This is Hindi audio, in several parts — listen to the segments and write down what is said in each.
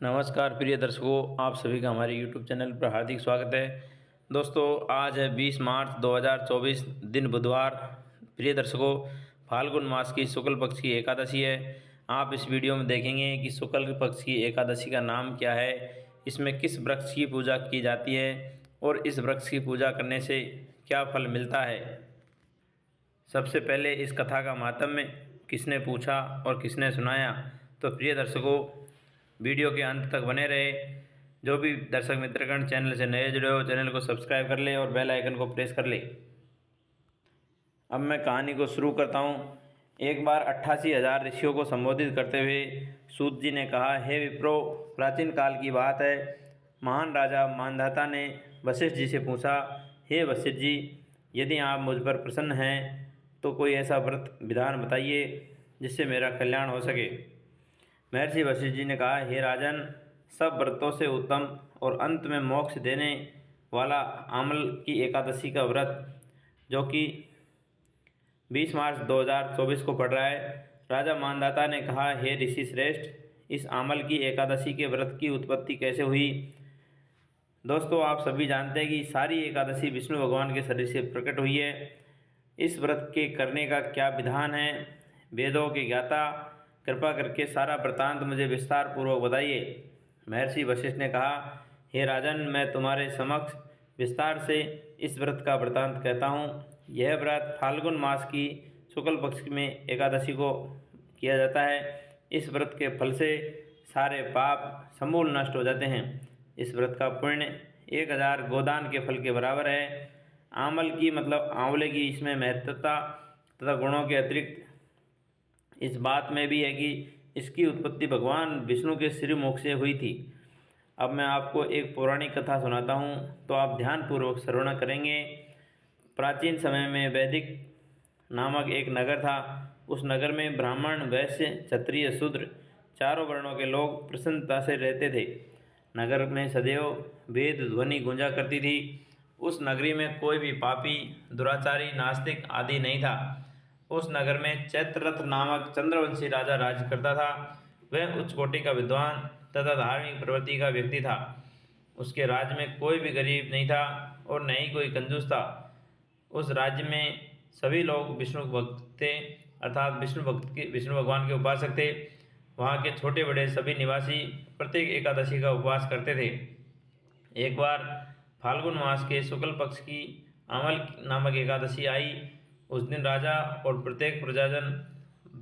नमस्कार प्रिय दर्शकों, आप सभी का हमारे YouTube चैनल पर हार्दिक स्वागत है। दोस्तों, आज है 20 मार्च 2024, दिन बुधवार। प्रिय दर्शकों, फाल्गुन मास की शुक्ल पक्ष की एकादशी है। आप इस वीडियो में देखेंगे कि शुक्ल पक्ष की एकादशी का नाम क्या है, इसमें किस वृक्ष की पूजा की जाती है और इस वृक्ष की पूजा करने से क्या फल मिलता है। सबसे पहले इस कथा का माहात्म्य किसने पूछा और किसने सुनाया, तो प्रिय दर्शकों, वीडियो के अंत तक बने रहे। जो भी दर्शक मित्रगण चैनल से नए जुड़े हो, चैनल को सब्सक्राइब कर ले और बेल आइकन को प्रेस कर ले। अब मैं कहानी को शुरू करता हूँ। एक बार 88,000 ऋषियों को संबोधित करते हुए सूत जी ने कहा, हे विप्रो, प्राचीन काल की बात है। महान राजा मानधाता ने वशिष्ठ जी से पूछा, हे वशिष्ठ जी, यदि आप मुझ पर प्रसन्न हैं तो कोई ऐसा व्रत विधान बताइए जिससे मेरा कल्याण हो सके। महर्षि वशिष्ठ जी ने कहा, हे राजन, सब व्रतों से उत्तम और अंत में मोक्ष देने वाला आमल की एकादशी का व्रत, जो कि 20 मार्च 2024 को पड़ रहा है। राजा मानधाता ने कहा, हे ऋषि श्रेष्ठ, इस आमल की एकादशी के व्रत की उत्पत्ति कैसे हुई। दोस्तों, आप सभी जानते हैं कि सारी एकादशी विष्णु भगवान के शरीर से प्रकट हुई है। इस व्रत के करने का क्या विधान है, वेदों के ज्ञाता, कृपा करके सारा वृतांत मुझे विस्तार पूर्वक बताइए। महर्षि वशिष्ठ ने कहा, हे राजन, मैं तुम्हारे समक्ष विस्तार से इस व्रत का वृतांत कहता हूँ। यह व्रत फाल्गुन मास की शुक्ल पक्ष में एकादशी को किया जाता है। इस व्रत के फल से सारे पाप समूल नष्ट हो जाते हैं। इस व्रत का पुण्य 1000 गोदान के फल के बराबर है। आमल की मतलब आंवले की इसमें महत्वता तथा गुणों के अतिरिक्त इस बात में भी है कि इसकी उत्पत्ति भगवान विष्णु के श्रीमुख से हुई थी। अब मैं आपको एक पौराणिक कथा सुनाता हूँ, तो आप ध्यानपूर्वक श्रवण करेंगे। प्राचीन समय में वैदिक नामक एक नगर था। उस नगर में ब्राह्मण, वैश्य, क्षत्रिय, शूद्र चारों वर्णों के लोग प्रसन्नता से रहते थे। नगर में सदैव वेद ध्वनि गूंजा करती थी। उस नगरी में कोई भी पापी, दुराचारी, नास्तिक आदि नहीं था। उस नगर में चैत्ररथ नामक चंद्रवंशी राजा राज करता था। वह उच्च कोटि का विद्वान तथा धार्मिक प्रवृत्ति का व्यक्ति था। उसके राज्य में कोई भी गरीब नहीं था और न ही कोई कंजूस था। उस राज्य में सभी लोग विष्णु भक्त थे, अर्थात विष्णु भगवान के उपासक थे। वहाँ के छोटे बड़े सभी निवासी प्रत्येक एकादशी का उपवास करते थे। एक बार फाल्गुन मास के शुक्ल पक्ष की अमल नामक एकादशी आई। उस दिन राजा और प्रत्येक प्रजाजन,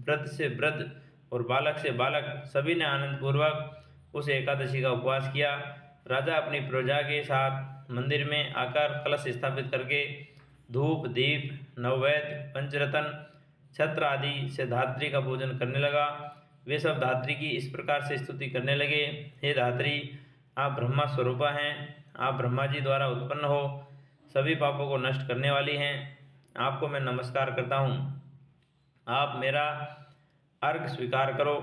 वृद्ध से वृद्ध और बालक से बालक, सभी ने आनंदपूर्वक उस एकादशी का उपवास किया। राजा अपनी प्रजा के साथ मंदिर में आकर कलश स्थापित करके धूप, दीप, नववेद, पंचरत्न, छत्र आदि से धात्री का पूजन करने लगा। वे सब धात्री की इस प्रकार से स्तुति करने लगे, हे धात्री, आप ब्रह्मा स्वरूपा हैं। आप ब्रह्मा जी द्वारा उत्पन्न हो, सभी पापों को नष्ट करने वाली हैं। आपको मैं नमस्कार करता हूँ। आप मेरा अर्घ स्वीकार करो।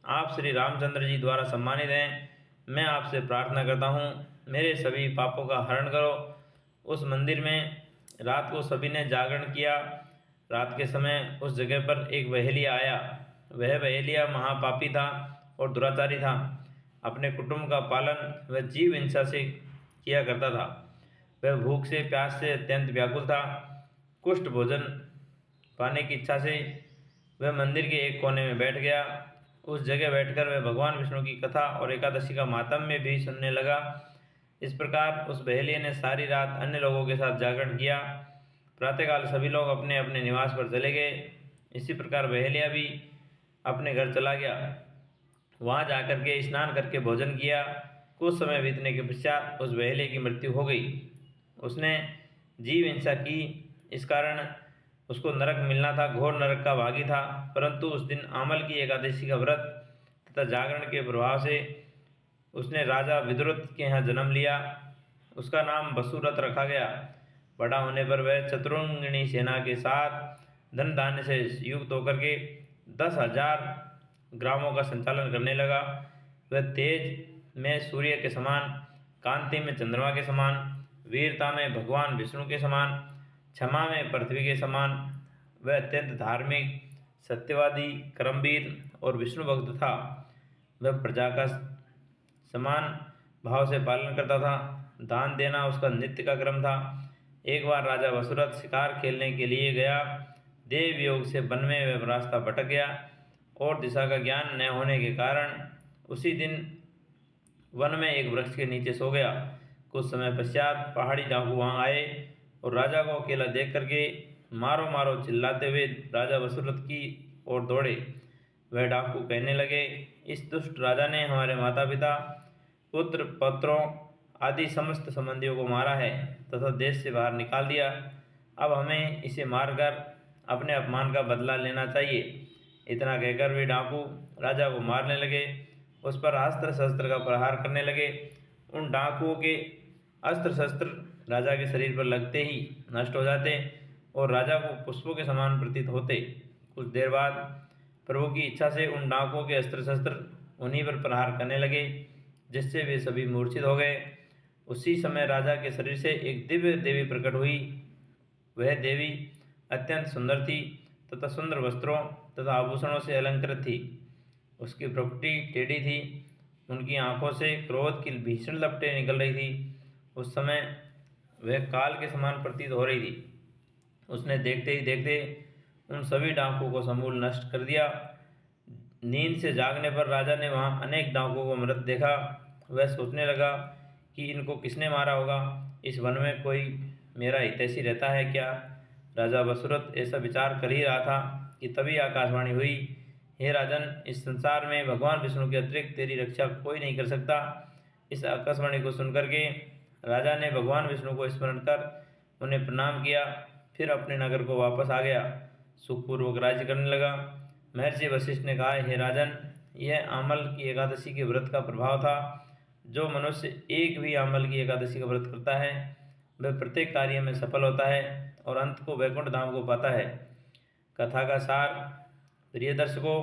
आप श्री रामचंद्र जी द्वारा सम्मानित हैं। मैं आपसे प्रार्थना करता हूँ, मेरे सभी पापों का हरण करो। उस मंदिर में रात को सभी ने जागरण किया। रात के समय उस जगह पर एक बहेलिया आया। वह बहेलिया महापापी था और दुराचारी था। अपने कुटुंब का पालन वह जीव हिंसा से किया करता था। वह भूख से, प्यास से अत्यंत व्याकुल था। कुष्ठ भोजन पाने की इच्छा से वह मंदिर के एक कोने में बैठ गया। उस जगह बैठकर वह भगवान विष्णु की कथा और एकादशी का माहात्म्य भी सुनने लगा। इस प्रकार उस बहेलिये ने सारी रात अन्य लोगों के साथ जागरण किया। प्रातःकाल सभी लोग अपने अपने निवास पर चले गए। इसी प्रकार बहेलिया भी अपने घर चला गया। वहाँ जाकर के स्नान करके भोजन किया। कुछ समय बीतने के पश्चात उस बहेलिये की मृत्यु हो गई। उसने जीव हिंसा की, इस कारण उसको नरक मिलना था, घोर नरक का भागी था। परंतु उस दिन आमल की एकादशी का व्रत तथा जागरण के प्रभाव से उसने राजा विदुरथ के यहाँ जन्म लिया। उसका नाम वसुरथ रखा गया। बड़ा होने पर वह चतुरंगिणी सेना के साथ धन धान्य से युक्त होकर के 10,000 ग्रामों का संचालन करने लगा। वह तेज में सूर्य के समान, कांति में चंद्रमा के समान, वीरता में भगवान विष्णु के समान, क्षमा में पृथ्वी के समान, वह अत्यंत धार्मिक, सत्यवादी, कर्मवीर और विष्णु भक्त था। वह प्रजा का समान भाव से पालन करता था। दान देना उसका नित्य का क्रम था। एक बार राजा वसुरथ शिकार खेलने के लिए गया। देव योग से वन में वह रास्ता भटक गया और दिशा का ज्ञान न होने के कारण उसी दिन वन में एक वृक्ष के नीचे सो गया। कुछ समय पश्चात पहाड़ी डाकू वहां आए और राजा को अकेला देख करके मारो मारो चिल्लाते हुए राजा वसुरथ की ओर दौड़े। वह डाकू कहने लगे, इस दुष्ट राजा ने हमारे माता पिता, पुत्र पौत्रों आदि समस्त संबंधियों को मारा है तथा देश से बाहर निकाल दिया। अब हमें इसे मारकर अपने अपमान का बदला लेना चाहिए। इतना कहकर वे डाकू राजा को मारने लगे, उस पर अस्त्र शस्त्र का प्रहार करने लगे। उन डाकुओं के अस्त्र शस्त्र राजा के शरीर पर लगते ही नष्ट हो जाते और राजा को पुष्पों के समान प्रतीत होते। कुछ देर बाद प्रभु की इच्छा से उन डाकुओं के अस्त्र शस्त्र उन्हीं पर प्रहार करने लगे, जिससे वे सभी मूर्छित हो गए। उसी समय राजा के शरीर से एक दिव्य देवी प्रकट हुई। वह देवी अत्यंत सुंदर थी तथा सुंदर वस्त्रों तथा आभूषणों से अलंकृत थी। उसकी प्रकृति टेढ़ी थी, उनकी आंखों से क्रोध की भीषण लपटें निकल रही थी। उस समय वह काल के समान प्रतीत हो रही थी। उसने देखते ही देखते उन सभी डाकुओं को समूल नष्ट कर दिया। नींद से जागने पर राजा ने वहां अनेक डाकुओं को मृत देखा। वह सोचने लगा कि इनको किसने मारा होगा। इस वन में कोई मेरा हितैषी रहता है क्या? राजा वसुरथ ऐसा विचार कर ही रहा था कि तभी आकाशवाणी हुई, हे राजन, इस संसार में भगवान विष्णु के अतिरिक्त तेरी रक्षा कोई नहीं कर सकता। इस आकाशवाणी को सुनकर के राजा ने भगवान विष्णु को स्मरण कर उन्हें प्रणाम किया, फिर अपने नगर को वापस आ गया। सुखपूर्वक राज्य करने लगा। महर्षि वशिष्ठ ने कहा, हे राजन, यह आमल की एकादशी के व्रत का प्रभाव था। जो मनुष्य एक भी आमल की एकादशी का व्रत करता है वह प्रत्येक कार्य में सफल होता है और अंत को वैकुंठ धाम को पाता है। कथा का सार, प्रिय दर्शकों,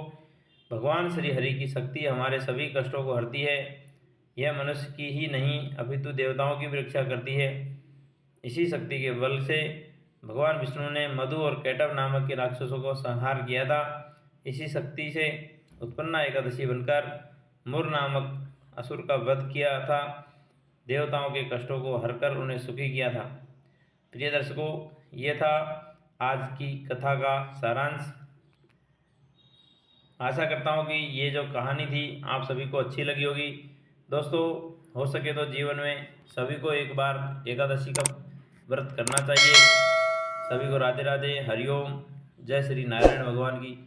भगवान श्री हरि की शक्ति हमारे सभी कष्टों को हरती है। यह मनुष्य की ही नहीं अपितु देवताओं की भी रक्षा करती है। इसी शक्ति के बल से भगवान विष्णु ने मधु और कैटव नामक के राक्षसों को संहार किया था। इसी शक्ति से उत्पन्ना एकादशी बनकर मुर नामक असुर का वध किया था, देवताओं के कष्टों को हरकर उन्हें सुखी किया था। प्रिय दर्शकों, ये था आज की कथा का सारांश। आशा करता हूँ कि ये जो कहानी थी आप सभी को अच्छी लगी होगी। दोस्तों, हो सके तो जीवन में सभी को एक बार एकादशी का व्रत करना चाहिए। सभी को राधे राधे, हरिओम, जय श्री नारायण भगवान की।